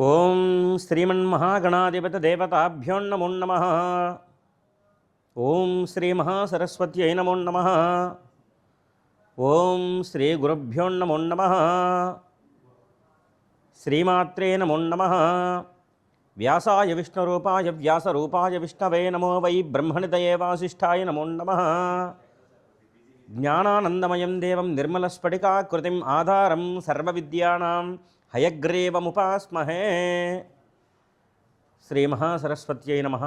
ఓం శ్రీమన్మహాగణాధిపతదేవతాభ్యో నమో నమః. ఓం శ్రీ మహాసరస్వత్యై నమో నమః. ఓం శ్రీ గురుభ్యో నమో నమః. శ్రీమాత్రే నమో నమః. వ్యాసాయ విష్ణురూపాయ వ్యాసరూపాయ విష్ణవే నమో వై బ్రహ్మణితయే వాసిష్ఠాయ నమో నమః. జ్ఞానానందమయం దేవం నిర్మలస్ఫటికాకృతిం ఆధారం సర్వవిద్యానాం హయగ్రీవముపాస్మహే. శ్రీ మహాసరస్వత్యై నమః.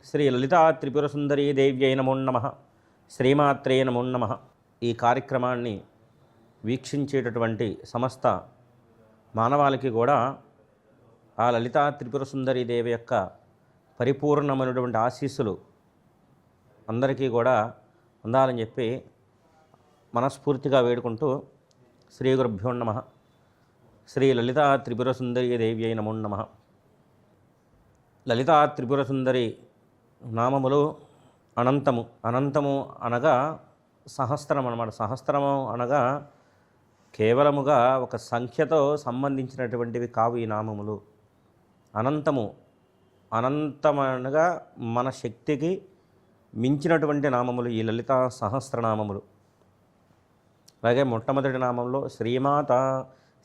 శ్రీ లలితా త్రిపురసుందరీ దేవ్యై నమో నమః. శ్రీమాత్రే నమో నమః. ఈ కార్యక్రమాన్ని వీక్షించేటటువంటి సమస్త మానవాళికి కూడా ఆ లలితా త్రిపురసుందరీ దేవి యొక్క పరిపూర్ణమైనటువంటి ఆశీస్సులు అందరికీ కూడా అందాలని చెప్పి మనస్ఫూర్తిగా వేడుకుంటూ శ్రీ గురుభ్యో నమః. శ్రీ లలితా త్రిపురసుందరీ దేవ్యై నమో నమః. లలితా త్రిపురసుందరి నామములు అనంతము. అనంతము అనగా సహస్రం అన్నమాట. సహస్రము అనగా కేవలముగా ఒక సంఖ్యతో సంబంధించినటువంటివి కావు ఈ నామములు. అనంతము అనంతమనగా మన శక్తికి మించినటువంటి నామములు ఈ లలితా సహస్రనామములు. అలాగే మొట్టమొదటి నామంలో శ్రీమాత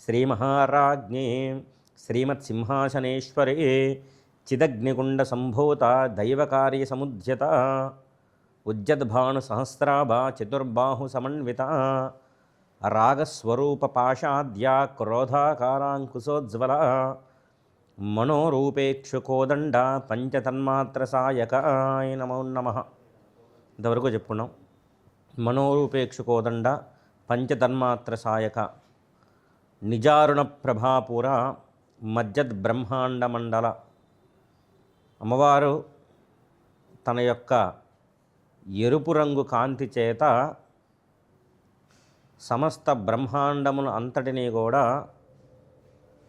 శ్రీ మహారాజ్ఞే శ్రీమత్సింహాసనేశ్వరే చిదగ్నిగుండ సంభూత దైవకార్య సముద్యత ఉజ్జద్భాను సహస్రాభా చతుర్బాహు సమన్విత రాగస్వరూప పాశాద్యా క్రోధాకారాంకుశోజ్వల మనోరూపేక్షుకోదండ పంచతన్మాత్ర సాయకాయ నమో నమః. ఇంతవరకు చెప్పుకున్నాం. మనోరూపేక్షుకోదండ పంచతన్మాత్ర సాయక నిజారుణ ప్రభాపుర మజ్జద్ బ్రహ్మాండ మండల. అమ్మవారు తన యొక్క ఎరుపు రంగు కాంతి చేత సమస్త బ్రహ్మాండములు అంతటినీ కూడా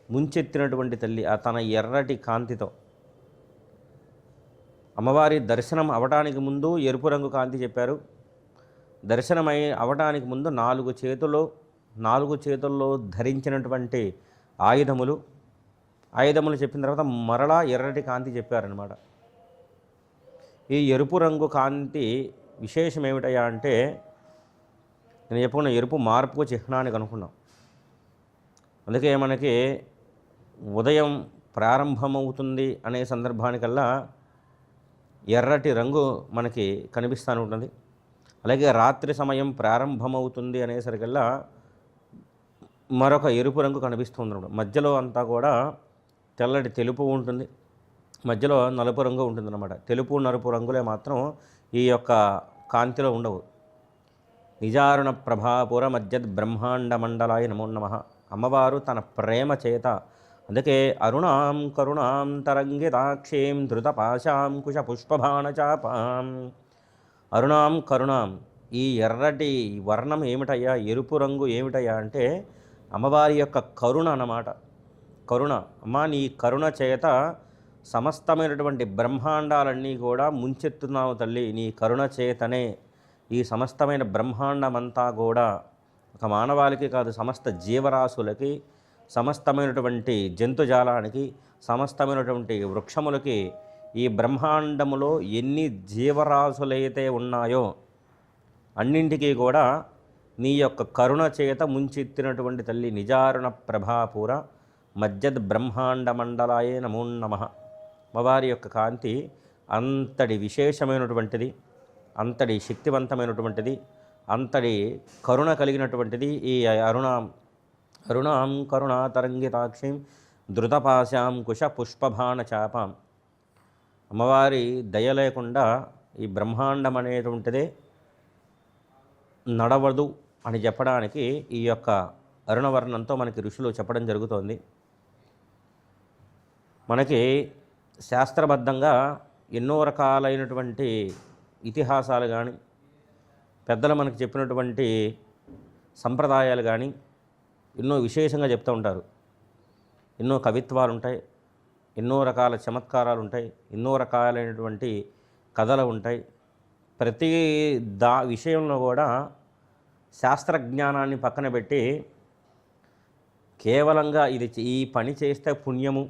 ముంచెత్తినటువంటి తల్లి. తన ఎర్రటి కాంతితో అమ్మవారి దర్శనం అవడానికి ముందు ఎరుపు రంగు కాంతి చెప్పారు. దర్శనమై అవడానికి ముందు నాలుగు చేతుల్లో ధరించినటువంటి ఆయుధములు చెప్పిన తర్వాత మరలా ఎర్రటి కాంతి చెప్పారనమాట. ఈ ఎరుపు రంగు కాంతి విశేషం ఏమిటయ్యా అంటే, నేను చెప్పుకున్న ఎరుపు మార్పుకు చిహ్నానికి అనుకున్నాం. అందుకే మనకి ఉదయం ప్రారంభమవుతుంది అనే సందర్భానికల్లా ఎర్రటి రంగు మనకి కనిపిస్తూ ఉంటుంది. అలాగే రాత్రి సమయం ప్రారంభమవుతుంది అనేసరికల్లా మరొక ఎరుపు రంగు కనిపిస్తుంది. మధ్యలో అంతా కూడా తెల్లటి తెలుపు ఉంటుంది, మధ్యలో నలుపు రంగు ఉంటుందన్నమాట. తెలుపు నలుపు రంగులే మాత్రం ఈ యొక్క కాంతిలో ఉండవు. నిజారుణ ప్రభాపుర మజ్జద్ బ్రహ్మాండ మండలాయ నమో నమః. అమ్మవారు తన ప్రేమ చేత, అందుకే అరుణాం కరుణాం తరంగితాక్షీం ధృతపాశాం కుశ పుష్పబాణచాపాం. అరుణాం కరుణాం. ఈ ఎర్రటి వర్ణం ఏమిటయ్యా, ఎరుపు రంగు ఏమిటయ్యా అంటే అమ్మవారి యొక్క కరుణ అన్నమాట. కరుణ. అమ్మ నీ కరుణ చేత సమస్తమైనటువంటి బ్రహ్మాండాలన్నీ కూడా ముంచెత్తున్నావు తల్లి. నీ కరుణ చేతనే ఈ సమస్తమైన బ్రహ్మాండమంతా కూడా ఒక మానవాళికి కాదు, సమస్త జీవరాశులకి, సమస్తమైనటువంటి జంతుజాలానికి, సమస్తమైనటువంటి వృక్షములకి, ఈ బ్రహ్మాండములో ఎన్ని జీవరాశులైతే ఉన్నాయో అన్నింటికీ కూడా నీ యొక్క కరుణ చేత ముంచెత్తినటువంటి తల్లి. నిజారుణ ప్రభాపుర మజ్జద్ బ్రహ్మాండ మండలాయే నమో నమః. అమ్మవారి యొక్క కాంతి అంతటి విశేషమైనటువంటిది, అంతటి శక్తివంతమైనటువంటిది, అంతటి కరుణ కలిగినటువంటిది. ఈ అరుణాం కరుణా తరంగితాక్షిం ధృతపాశాం కుశ పుష్పబాణ చాపాం. అమ్మవారి దయ లేకుండా ఈ బ్రహ్మాండం అనేటువంటిదే నడవదు అని చెప్పడానికి ఈ యొక్క అరుణవర్ణంతో మనకి ఋషులు చెప్పడం జరుగుతోంది. మనకి శాస్త్రబద్ధంగా ఎన్నో రకాలైనటువంటి ఇతిహాసాలు కానీ, పెద్దలు మనకి చెప్పినటువంటి సంప్రదాయాలు కానీ ఎన్నో విశేషంగా చెప్తూ ఉంటారు. ఎన్నో కవిత్వాలు ఉంటాయి, ఎన్నో రకాల చమత్కారాలు ఉంటాయి, ఎన్నో రకాలైనటువంటి కథలు ఉంటాయి. ప్రతి విషయంలో కూడా శాస్త్రజ్ఞానాన్ని పక్కన పెట్టి కేవలంగా ఈ పని చేస్తే పుణ్యము,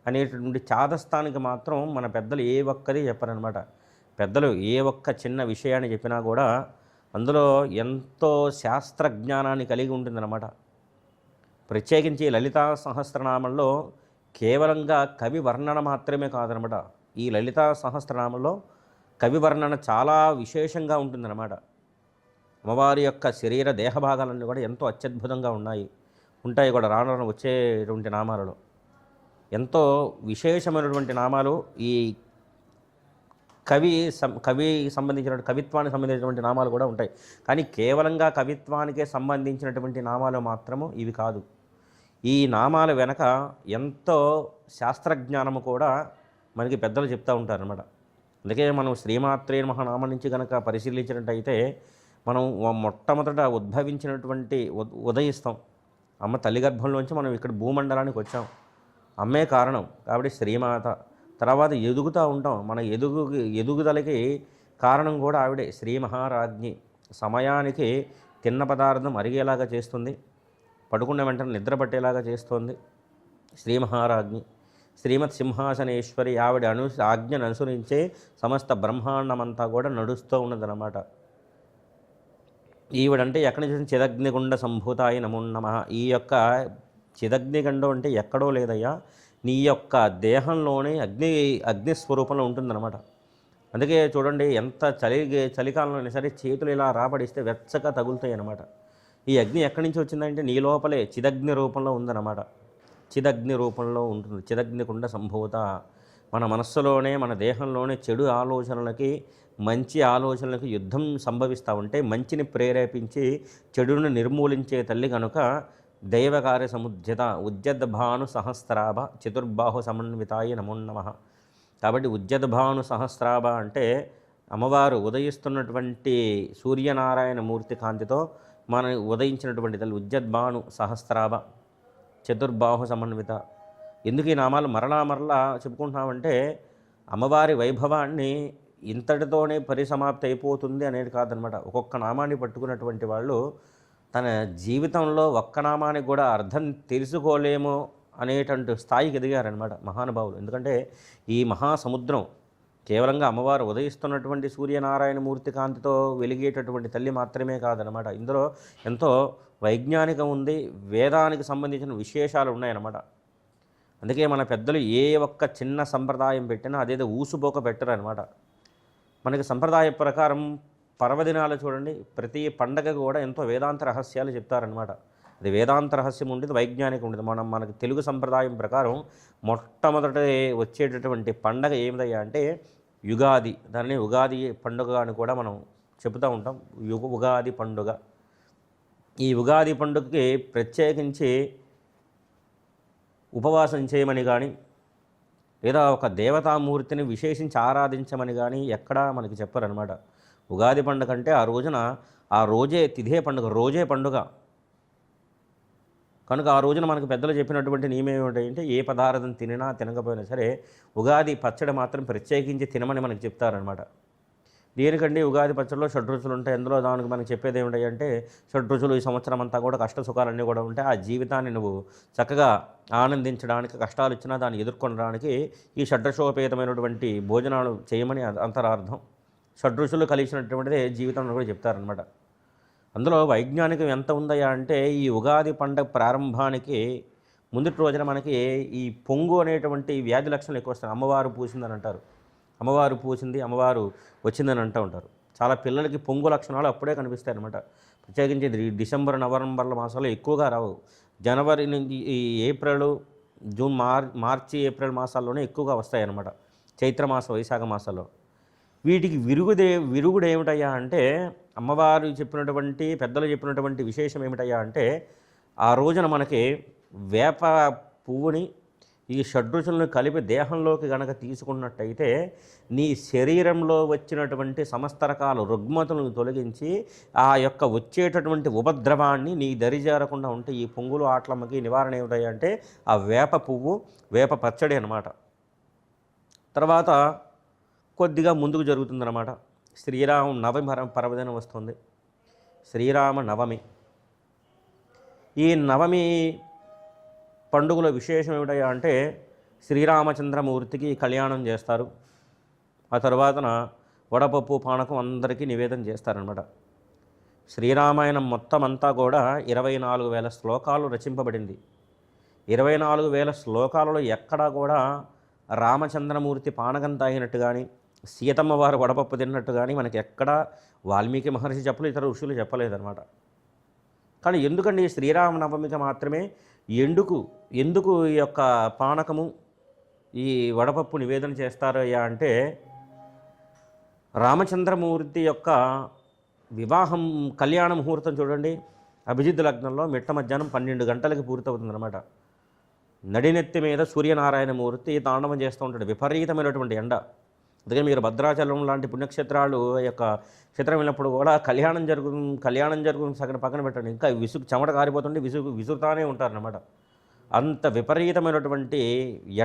అనేటటువంటి చాదస్తానికి మాత్రం మన పెద్దలు ఏ ఒక్కది చెప్పారనమాట. పెద్దలు ఏ ఒక్క చిన్న విషయాన్ని చెప్పినా కూడా అందులో ఎంతో శాస్త్ర జ్ఞానాన్ని కలిగి ఉంటుందన్నమాట. ప్రత్యేకించి లలితా సహస్రనామంలో కేవలంగా కవి వర్ణన మాత్రమే కాదనమాట. ఈ లలితా సహస్రనామంలో కవి వర్ణన చాలా విశేషంగా ఉంటుందన్నమాట. అమ్మవారి యొక్క శరీర దేహ భాగాలన్నీ కూడా ఎంతో అత్యద్భుతంగా ఉంటాయి కూడా రాను రాను వచ్చేటువంటి నామాలలో. ఎంతో విశేషమైనటువంటి నామాలు ఈ కవిత్వానికి సంబంధించినటువంటి నామాలు కూడా ఉంటాయి. కానీ కేవలంగా కవిత్వానికే సంబంధించినటువంటి నామాలు మాత్రము ఇవి కాదు. ఈ నామాల వెనక ఎంతో శాస్త్రజ్ఞానము కూడా మనకి పెద్దలు చెప్తూ ఉంటారనమాట. అందుకే మనం శ్రీమాత్రే నమః నామం నుంచి కనుక పరిశీలించినట్టయితే మనం మొట్టమొదట ఉద్భవించినటువంటి ఉదయిస్తాం. అమ్మ తల్లి గర్భంలోంచి మనం ఇక్కడ భూమండలానికి వచ్చాం. అమ్మే కారణం కాబట్టి శ్రీమాత. తర్వాత ఎదుగుతూ ఉంటాం. మన ఎదుగుదలకి కారణం కూడా ఆవిడే, శ్రీ మహారాజ్ఞి. సమయానికి తిన్న పదార్థం అరిగేలాగా చేస్తుంది, పడుకున్న వెంటనే నిద్ర పట్టేలాగా చేస్తుంది శ్రీ మహారాజ్ఞి. శ్రీమత్ సింహాసనేశ్వరి ఆవిడ ఆజ్ఞను అనుసరించే సమస్త బ్రహ్మాండమంతా కూడా నడుస్తూ ఉన్నదన్నమాట. ఈవిడంటే ఎక్కడి నుంచి చిదగ్నిగుండ సంభూతాయ నమో నమః. ఈ యొక్క చిదగ్నిగుండం అంటే ఎక్కడో లేదయ్యా, నీ యొక్క దేహంలోనే అగ్నిస్వరూపంలో ఉంటుందన్నమాట. అందుకే చూడండి, ఎంత చలికాలంలో అయినా సరే చేతులు ఇలా రాబడిస్తే వెచ్చగా తగులుతాయి అన్నమాట. ఈ అగ్ని ఎక్కడి నుంచి వచ్చిందంటే నీ లోపలే చిదగ్ని రూపంలో ఉందన్నమాట. చిదగ్ని రూపంలో ఉంటుంది. చిదగ్నికుండ సంభూత. మన మనస్సులోనే మన దేహంలోనే చెడు ఆలోచనలకి మంచి ఆలోచనలకు యుద్ధం సంభవిస్తూ ఉంటే మంచిని ప్రేరేపించి చెడును నిర్మూలించే తల్లి కనుక దైవకార్య సముద్యత ఉద్యద్భాను సహస్రాభ చతుర్బాహు సమన్వితాయ నమో నమః. కాబట్టి ఉద్యద్భాను సహస్రాభ అంటే అమ్మవారు ఉదయిస్తున్నటువంటి సూర్యనారాయణ మూర్తి కాంతితో మన ఉదయించినటువంటి తల్లి. ఉద్యద్భాను సహస్రాభ చతుర్బాహు సమన్విత. ఎందుకు ఈ నామాలు మరలా చెప్పుకుంటున్నామంటే అమ్మవారి వైభవాన్ని ఇంతటితోనే పరిసమాప్తి అయిపోతుంది అనేది కాదనమాట. ఒక్కొక్క నామాన్ని పట్టుకున్నటువంటి వాళ్ళు తన జీవితంలో ఒక్క నామానికి కూడా అర్థం తెలుసుకోలేమో అనేటువంటి స్థాయికి ఎదిగారనమాట మహానుభావులు. ఎందుకంటే ఈ మహాసముద్రం కేవలంగా అమ్మవారు ఉదయిస్తున్నటువంటి సూర్యనారాయణ మూర్తి కాంతితో వెలిగేటటువంటి తల్లి మాత్రమే కాదనమాట. ఇందులో ఎంతో వైజ్ఞానికం ఉంది, వేదానికి సంబంధించిన విశేషాలు ఉన్నాయన్నమాట. అందుకే మన పెద్దలు ఏ ఒక్క చిన్న సంప్రదాయం పెట్టినా అదేదో ఊసుపోక పెట్టరు అనమాట. మనకి సంప్రదాయ ప్రకారం పర్వదినాలు చూడండి, ప్రతి పండగకు కూడా ఎంతో వేదాంత రహస్యాలు చెప్తారనమాట. అది వేదాంత రహస్యం ఉండేది, వైజ్ఞానికం ఉండేది. మనకి తెలుగు సంప్రదాయం ప్రకారం మొట్టమొదట వచ్చేటటువంటి పండగ ఏమిదయ్యా అంటే యుగాది. దాన్ని ఉగాది పండుగ అని కూడా మనం చెబుతూ ఉంటాం. ఉగాది పండుగ. ఈ ఉగాది పండుగకి ప్రత్యేకించి ఉపవాసం చేయమని కానీ లేదా ఒక దేవతామూర్తిని విశేషించి ఆరాధించమని కానీ ఎక్కడా మనకి చెప్పరనమాట. ఉగాది పండుగ అంటే ఆ రోజే తిథే పండుగ, రోజే పండుగ కనుక ఆ రోజున మనకు పెద్దలు చెప్పినటువంటి నియమం ఏమిటంటే ఏ పదార్థం తినకపోయినా సరే ఉగాది పచ్చడి మాత్రం ప్రత్యేకించి తినమని మనకు చెప్తారనమాట. దేనికండి ఉగాది పచ్చడిలో షడ్రుచులు ఉంటాయి. అందులో దానికి మనకు చెప్పేది ఏమిటంటే షడ్రుచులు ఈ సంవత్సరం అంతా కూడా కష్ట సుఖాలన్నీ కూడా ఉంటాయి. ఆ జీవితాన్ని నువ్వు చక్కగా ఆనందించడానికి, కష్టాలు వచ్చినా దాన్ని ఎదుర్కొనడానికి ఈ షడ్రసోపేతమైనటువంటి భోజనాలు చేయమని అంతరార్థం. షడ్రుచులు కలిసినటువంటిదే జీవితంలో కూడా చెప్తారనమాట. అందులో వైజ్ఞానికం ఎంత ఉందయ్యా అంటే ఈ ఉగాది పండుగ ప్రారంభానికి ముందుటి రోజున మనకి ఈ పొంగు అనేటువంటి వ్యాధి లక్షణాలు ఎక్కువ వస్తాయి. అమ్మవారు పూసిందని అంటారు, అమ్మవారు పూసింది, అమ్మవారు వచ్చిందని అంటూ ఉంటారు. చాలా పిల్లలకి పొంగు లక్షణాలు అప్పుడే కనిపిస్తాయి అన్నమాట. ప్రత్యేకించి డిసెంబర్, నవంబర్ల మాసాల్లో ఎక్కువగా రావు. జనవరి నుంచి ఈ ఏప్రిల్, జూన్, మార్చి, ఏప్రిల్ మాసాల్లోనే ఎక్కువగా వస్తాయి అన్నమాట. చైత్రమాస, వైశాఖ మాసాల్లో. వీటికి విరుగుడు ఏమిటయ్యా అంటే అమ్మవారు చెప్పినటువంటి, పెద్దలు చెప్పినటువంటి విశేషం ఏమిటయ్యా అంటే ఆ రోజున మనకి వేప పువ్వుని ఈ షడ్రుచులను కలిపి దేహంలోకి గనక తీసుకున్నట్టయితే నీ శరీరంలో వచ్చినటువంటి సమస్త రకాల రుగ్మతలను తొలగించి ఆ యొక్క వచ్చేటటువంటి ఉపద్రవాన్ని నీ దరిజారకుండా ఉంటే ఈ పొంగులు ఆట్లమ్మకి నివారణ ఏమిటయ్యా అంటే ఆ వేప పువ్వు, వేప పచ్చడి అన్నమాట. తర్వాత కొద్దిగా ముందుకు జరుగుతుందన్నమాట. శ్రీరామ నవమి పర్వదినం వస్తుంది. శ్రీరామ నవమి. ఈ నవమి పండుగలో విశేషం ఏమిటయ్యా అంటే శ్రీరామచంద్రమూర్తికి కళ్యాణం చేస్తారు. ఆ తర్వాతన వడపప్పు పానకం అందరికీ నివేదన చేస్తారనమాట. శ్రీరామాయణం మొత్తం అంతా కూడా 24,000 శ్లోకాలు రచింపబడింది. 24,000 శ్లోకాలలో ఎక్కడా కూడా రామచంద్రమూర్తి పానకం తాగినట్టు కానీ, సీతమ్మ వారు వడపప్పు తిన్నట్టు కానీ మనకి ఎక్కడా వాల్మీకి మహర్షి చెప్పలేదు, ఇతర ఋషులు చెప్పలేదన్నమాట. కానీ ఎందుకండి శ్రీరామనవమికి మాత్రమే ఎందుకు ఈ యొక్క పానకము, ఈ వడపప్పు నివేదన చేస్తారయ్యా అంటే, రామచంద్రమూర్తి యొక్క వివాహం కళ్యాణ ముహూర్తం చూడండి, అభిజిత్ లగ్నంలో మిట్ట మధ్యాహ్నం 12 గంటలకి పూర్తవుతుందన్నమాట. నడినెత్తి మీద సూర్యనారాయణమూర్తి తాండవం చేస్తూ ఉంటాడు, విపరీతమైనటువంటి ఎండ. అందుకే మీరు భద్రాచలం లాంటి పుణ్యక్షేత్రాలు యొక్క క్షేత్రం వెళ్ళినప్పుడు కూడా కళ్యాణం జరుగుతుంది సగం పక్కన పెట్టండి, ఇంకా చెమట కారిపోతుంటే విసురుతానే ఉంటారన్నమాట. అంత విపరీతమైనటువంటి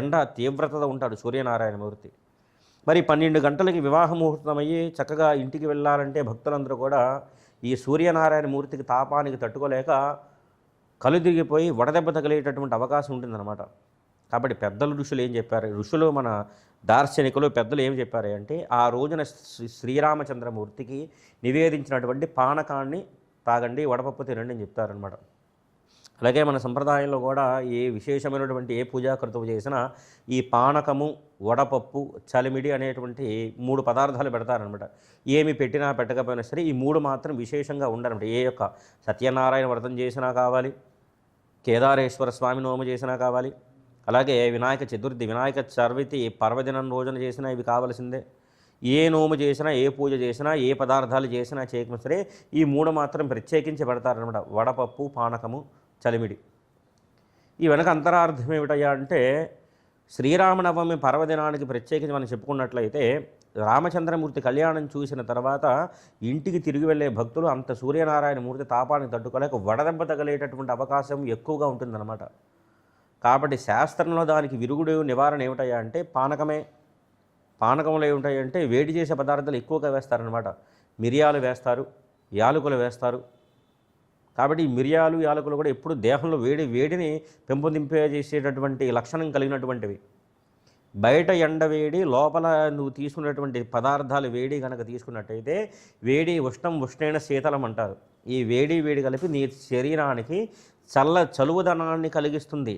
ఎండ తీవ్రత ఉంటాడు సూర్యనారాయణమూర్తి. మరి 12 గంటలకి వివాహ ముహూర్తం అయ్యి చక్కగా ఇంటికి వెళ్ళాలంటే భక్తులందరూ కూడా ఈ సూర్యనారాయణమూర్తికి తాపానికి తట్టుకోలేక కలుదిరిగిపోయి వడదెబ్బ తగిలేటటువంటి అవకాశం ఉంటుందన్నమాట. కాబట్టి పెద్దలు ఋషులు ఏం చెప్పారు, ఋషులు మన దార్శనికులు పెద్దలు ఏం చెప్పారు అంటే, ఆ రోజున శ్రీరామచంద్రమూర్తికి నివేదించినటువంటి పానకాన్ని తాగండి, వడపప్పు తినండి అని చెప్తారనమాట. అలాగే మన సంప్రదాయంలో కూడా ఏ విశేషమైనటువంటి ఏ పూజాకృతువు చేసినా ఈ పానకము, వడపప్పు, చలిమిడి అనేటువంటి 3 పదార్థాలు పెడతారనమాట. ఏమి పెట్టినా పెట్టకపోయినా సరే ఈ 3 మాత్రం విశేషంగా ఉండాలన్నమాట. ఏ యొక్క సత్యనారాయణ వ్రతం చేసినా కావాలి, కేదారేశ్వర స్వామి నోము చేసినా కావాలి, అలాగే వినాయక చతుర్థి, వినాయక చవితి పర్వదినం రోజున చేసినా ఇవి కావలసిందే. ఏ నోము చేసినా, ఏ పూజ చేసినా, ఏ పదార్థాలు చేసినా చేయకపోయినా సరే ఈ 3 మాత్రం ప్రత్యేకించి పెడతారనమాట. వడపప్పు, పానకము, చలిమిడి. ఈ వెనక అంతరార్థం ఏమిటయ్యా అంటే, శ్రీరామనవమి పర్వదినానికి ప్రత్యేకించి మనం చెప్పుకున్నట్లయితే, రామచంద్రమూర్తి కళ్యాణం చూసిన తర్వాత ఇంటికి తిరిగి వెళ్ళే భక్తులు అంత సూర్యనారాయణమూర్తి తాపానికి తట్టుకోలేక వడదెబ్బ తగలేటటువంటి అవకాశం ఎక్కువగా ఉంటుందన్నమాట. కాబట్టి శాస్త్రంలో దానికి విరుగుడు నివారణ ఏమిటయ్యా అంటే పానకమే. పానకంలో ఏమిటాయంటే వేడి చేసే పదార్థాలు ఎక్కువగా వేస్తారనమాట. మిరియాలు వేస్తారు, యాలకులు వేస్తారు. కాబట్టి ఈ మిరియాలు, యాలకులు కూడా ఎప్పుడు దేహంలో వేడిని పెంపొందింపజేసేటటువంటి లక్షణం కలిగినటువంటివి. బయట ఎండ వేడి, లోపల నువ్వు తీసుకున్నటువంటి పదార్థాలు వేడి కనుక తీసుకున్నట్టయితే ఉష్ణేణ శీతలం అంటారు. ఈ వేడి కలిపి నీ శరీరానికి చలువదనాన్ని కలిగిస్తుంది.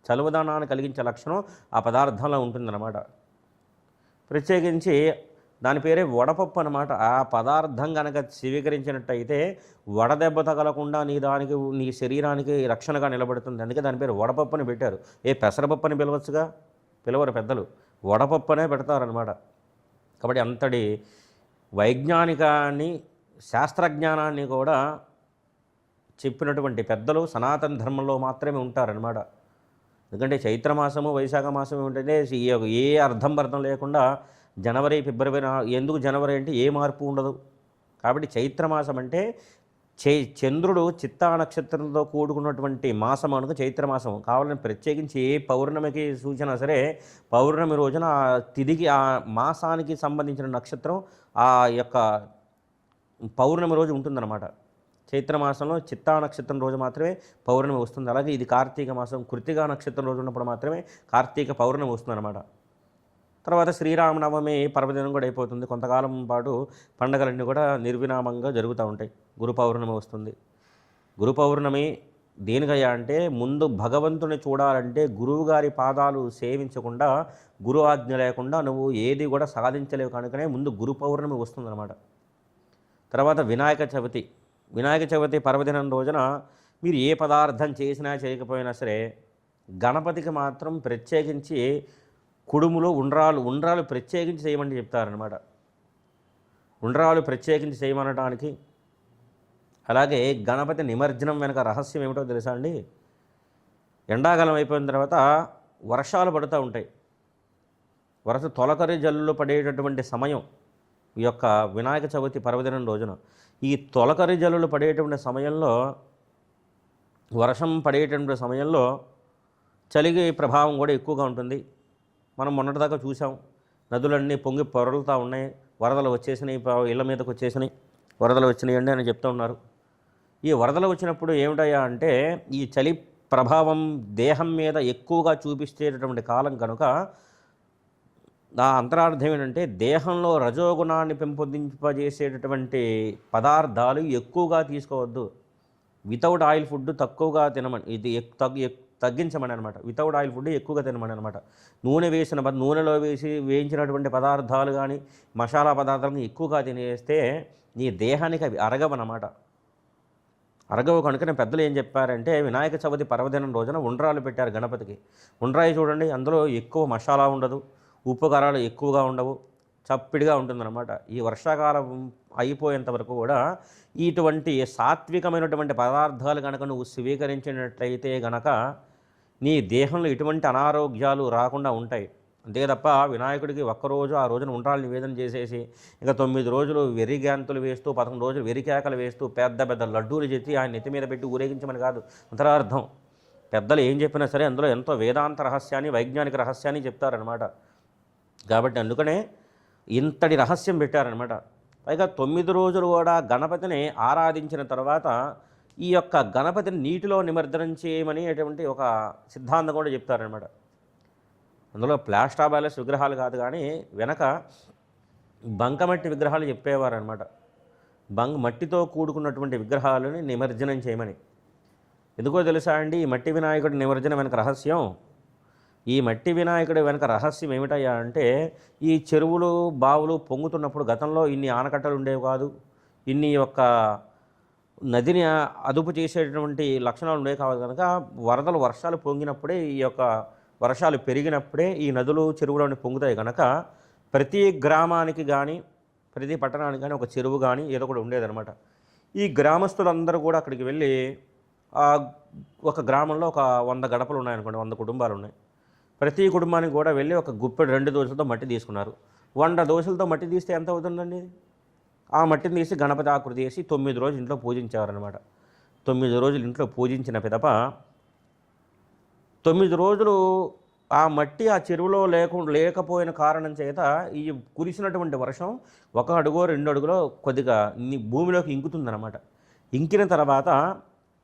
చలువదనాన్ని కలిగించే లక్షణం ఆ పదార్థంలో ఉంటుందన్నమాట. ప్రత్యేకించి దాని పేరే వడపప్పు అన్నమాట. ఆ పదార్థం కనుక స్వీకరించినట్టయితే వడదెబ్బ తగలకుండా నీ శరీరానికి రక్షణగా నిలబడుతుంది. అందుకే దాని పేరు వడపప్పు అని పెట్టారు. పెసరపప్పు అని పిలవచ్చుగా, పిలవరు పెద్దలు, వడపప్పు అనే పెడతారనమాట. కాబట్టి అంతటి వైజ్ఞానికాన్ని, శాస్త్రజ్ఞానాన్ని కూడా చెప్పినటువంటి పెద్దలు సనాతన ధర్మంలో మాత్రమే ఉంటారనమాట. ఎందుకంటే చైత్రమాసము, వైశాఖ మాసం ఏమిటంటే ఏ అర్థం లేకుండా జనవరి, ఫిబ్రవరి, ఎందుకు జనవరి అంటే ఏ మార్పు ఉండదు. కాబట్టి చైత్రమాసం అంటే చంద్రుడు చిత్తా నక్షత్రంతో కూడుకున్నటువంటి మాసం అనుకు చైత్రమాసం. కావాలని ప్రత్యేకించి ఏ పౌర్ణమికి సూచన సరే పౌర్ణమి రోజున ఆ తిదికి, ఆ మాసానికి సంబంధించిన నక్షత్రం ఆ యొక్క పౌర్ణమి రోజు ఉంటుందన్నమాట. చైత్రమాసంలో చిత్తా నక్షత్రం రోజు మాత్రమే పౌర్ణమి వస్తుంది. అలాగే ఇది కార్తీక మాసం, కృత్తికా నక్షత్రం రోజు ఉన్నప్పుడు మాత్రమే కార్తీక పౌర్ణమి వస్తుందన్నమాట. తర్వాత శ్రీరామనవమి పర్వదినం కూడా అయిపోతుంది. కొంతకాలం పాటు పండగలన్నీ కూడా నిర్విరామంగా జరుగుతూ ఉంటాయి. గురు పౌర్ణమి వస్తుంది. గురు పౌర్ణమి దేనికయ్యా అంటే, ముందు భగవంతుని చూడాలంటే గురువుగారి పాదాలు సేవించకుండా, గురు ఆజ్ఞ లేకుండా నువ్వు ఏది కూడా సాధించలేవు. కనుకనే ముందు గురు పౌర్ణమి వస్తుందన్నమాట. తర్వాత వినాయక చవితి పర్వదినం రోజున మీరు ఏ పదార్థం చేసినా చేయకపోయినా సరే గణపతికి మాత్రం ప్రత్యేకించి కుడుములో ఉండ్రాలు ప్రత్యేకించి చేయమని చెప్తారనమాట. ఉండ్రాలు ప్రత్యేకించి చేయమనడానికి. అలాగే గణపతి నిమజ్జనం వెనక రహస్యం ఏమిటో తెలుసా అండి? ఎండాకాలం అయిపోయిన తర్వాత వర్షాలు పడుతూ ఉంటాయి. తొలకరి జల్లులు పడేటటువంటి సమయం ఈ యొక్క వినాయక చవితి పర్వదినం రోజున. ఈ తొలకరి జల్లులు పడేటువంటి సమయంలో, వర్షం పడేటువంటి సమయంలో చలిగి ప్రభావం కూడా ఎక్కువగా ఉంటుంది. మనం మొన్నటిదాకా చూసాం, నదులన్నీ పొంగి పొరలుతూ ఉన్నాయి, వరదలు వచ్చేసినాయి, ఇళ్ళ మీదకి వచ్చేసినాయి, వరదలు వచ్చినాయండి అని చెప్తూ ఉన్నారు. ఈ వరదలు వచ్చినప్పుడు ఏమిటయ్యా అంటే, ఈ చలి ప్రభావం దేహం మీద ఎక్కువగా చూపించేటటువంటి కాలం కనుక నా అంతరార్థం ఏంటంటే దేహంలో రజోగుణాన్ని పెంపొందింపజేసేటటువంటి పదార్థాలు ఎక్కువగా తీసుకోవద్దు. వితౌట్ ఆయిల్ ఫుడ్ తక్కువగా తినమని, ఇది తగ్గించమని అనమాట. వితౌట్ ఆయిల్ ఫుడ్ ఎక్కువగా తినమని అనమాట. నూనెలో వేయించినటువంటి పదార్థాలు కానీ మసాలా పదార్థాలను ఎక్కువగా తినేస్తే నీ దేహానికి అవి అరగవన్నమాట. అరగవు కనుకనే పెద్దలు ఏం చెప్పారంటే వినాయక చవితి పర్వదినం రోజున ఉండ్రాలు పెట్టారు గణపతికి. ఉండ్రాయి చూడండి, అందులో ఎక్కువ మసాలా ఉండదు, ఉప్పు కారాలు ఎక్కువగా ఉండవు, చప్పిడిగా ఉంటుందన్నమాట. ఈ వర్షాకాలం అయిపోయేంత వరకు కూడా ఇటువంటి సాత్వికమైనటువంటి పదార్థాలు కనుక నువ్వు స్వీకరించినట్లయితే గనక నీ దేహంలో ఎటువంటి అనారోగ్యాలు రాకుండా ఉంటాయి. అంతే తప్ప వినాయకుడికి ఒక్కరోజు ఆ రోజున ఉండ్రాలు నివేదన చేసేసి ఇంకా 9 రోజులు వెర్రిగాంతులు వేస్తూ 11 రోజులు వెర్రికేకలు వేస్తూ పెద్ద పెద్ద లడ్డూలు చేసి ఆయన నెత్తి మీద పెట్టి ఊరేగించమని కాదు అంతరార్థం. పెద్దలు ఏం చెప్పినా సరే అందులో ఎంతో వేదాంత రహస్యాన్ని వైజ్ఞానిక రహస్యాన్ని చెప్తారనమాట. కాబట్టి అందుకనే ఇంతటి రహస్యం పెట్టారనమాట. పైగా 9 రోజులు కూడా గణపతిని ఆరాధించిన తర్వాత ఈ యొక్క గణపతిని నీటిలో నిమజ్జనం చేయమని అటువంటి ఒక సిద్ధాంతం కూడా చెప్తారనమాట. అందులో ప్లాస్టర్ ఆఫ్ ప్యారిస్ విగ్రహాలు కాదు కానీ వెనక బంకమట్టి విగ్రహాలు చెప్పేవారనమాట. మట్టితో కూడుకున్నటువంటి విగ్రహాలని నిమజ్జనం చేయమని. ఎందుకో తెలుసా అండి, ఈ మట్టి వినాయకుడి నిమజ్జనం వెనక రహస్యం. ఈ మట్టి వినాయకుడి వెనక రహస్యం ఏమిటయ్యా అంటే ఈ చెరువులు బావులు పొంగుతున్నప్పుడు గతంలో ఇన్ని ఆనకట్టలు ఉండేవి కాదు, ఇన్ని యొక్క నదిని అదుపు చేసేటువంటి లక్షణాలు ఉండేవి కాదు కనుక వర్షాలు పొంగినప్పుడే ఈ యొక్క వర్షాలు పెరిగినప్పుడే ఈ నదులు చెరువులోని పొంగుతాయి కనుక ప్రతి గ్రామానికి కానీ ప్రతి పట్టణానికి కానీ ఒక చెరువు కానీ ఏదో కూడా ఉండేదన్నమాట. ఈ గ్రామస్తులందరూ కూడా అక్కడికి వెళ్ళి ఒక గ్రామంలో ఒక 100 గడపలు ఉన్నాయనుకోండి, 100 కుటుంబాలు ఉన్నాయి. ప్రతి కుటుంబానికి కూడా వెళ్ళి ఒక గుప్పెడు 2 దోశలతో మట్టి తీసుకున్నారు. 100 దోశలతో మట్టి తీస్తే ఎంత అవుతుందండి? ఆ మట్టిని తీసి గణపతి ఆకృతి చేసి 9 రోజులు ఇంట్లో పూజించేవారనమాట. 9 రోజులు ఇంట్లో పూజించిన పిదప 9 రోజులు ఆ మట్టి ఆ చెరువులో లేకపోయిన కారణం చేత ఈ కురిసినటువంటి వర్షం 1 అడుగో 2 అడుగులో కొద్దిగా భూమిలోకి ఇంకుతుందన్నమాట. ఇంకిన తర్వాత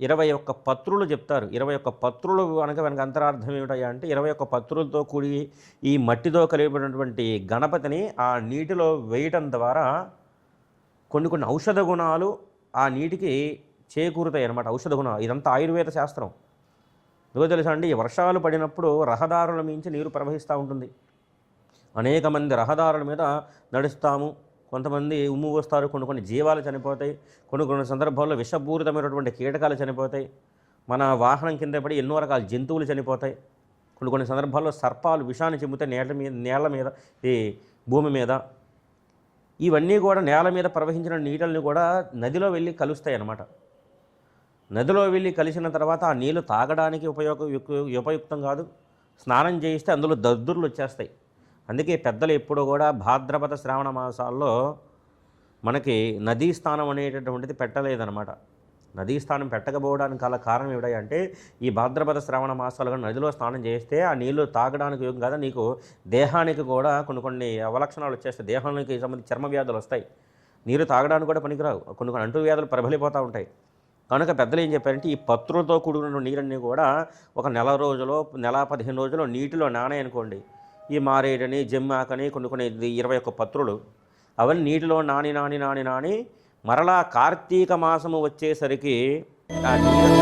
21 పత్రులు చెప్తారు. 21 పత్రులు వెనక అంతరార్థం ఏమిటయ్యా అంటే 21 పత్రులతో కూడి ఈ మట్టితో కలిపినటువంటి గణపతిని ఆ నీటిలో వేయటం ద్వారా కొన్ని ఔషధ గుణాలు ఆ నీటికి చేకూరుతాయి అన్నమాట. ఔషధ గుణాలు ఇదంతా ఆయుర్వేద శాస్త్రం. ఎందుకో తెలుసా అండి, వర్షాలు పడినప్పుడు రహదారుల మించి నీరు ప్రవహిస్తూ ఉంటుంది. అనేక మంది రహదారుల మీద నడుస్తాము, కొంతమంది ఉమ్ము వస్తారు, కొన్ని జీవాలు చనిపోతాయి, కొన్ని సందర్భాల్లో విషపూరితమైనటువంటి కీటకాలు చనిపోతాయి, మన వాహనం కింద పడి ఎన్నో రకాల జంతువులు చనిపోతాయి. కొన్ని సందర్భాల్లో సర్పాలు విషాన్ని చిమ్ముతాయి నేల మీద ఈ భూమి మీద. ఇవన్నీ కూడా నేల మీద ప్రవహించిన నీళ్ళని కూడా నదిలో వెళ్ళి కలుస్తాయి అన్నమాట. నదిలో వెళ్ళి కలిసిన తర్వాత ఆ నీళ్ళు తాగడానికి ఉపయుక్తం కాదు, స్నానం చేయిస్తే అందులో దద్దుర్లు వచ్చేస్తాయి. అందుకే పెద్దలు ఎప్పుడూ కూడా భాద్రపద శ్రావణ మాసాల్లో మనకి నదీ స్నానం అనేటటువంటిది పెట్టలేదన్నమాట. నదీ స్నానం పెట్టకపోవడానికి గల కారణం ఏమిటంటే ఈ భాద్రపద శ్రావణ మాసాలుగా నదిలో స్నానం చేస్తే ఆ నీళ్లు తాగడానికి యోగం కాదు, నీకు దేహానికి కూడా కొన్ని అవలక్షణాలు వచ్చేస్తాయి. దేహానికి సంబంధించి చర్మ వ్యాధులు వస్తాయి, నీరు తాగడానికి కూడా పనికిరావు, కొన్ని అంటు వ్యాధులు ప్రబలిపోతూ ఉంటాయి. కనుక పెద్దలు ఏం చెప్పారంటే ఈ పత్రులతో కూడిన నీరన్నీ కూడా ఒక నెల రోజులో 15 రోజుల్లో నీటిలో నానాయనుకోండి, ఈ మారేడని జమ్మాకని కొన్ని 21 పత్రులు అవన్నీ నీటిలో నాని మరలా కార్తీక మాసము వచ్చేసరికి ఆ నీరు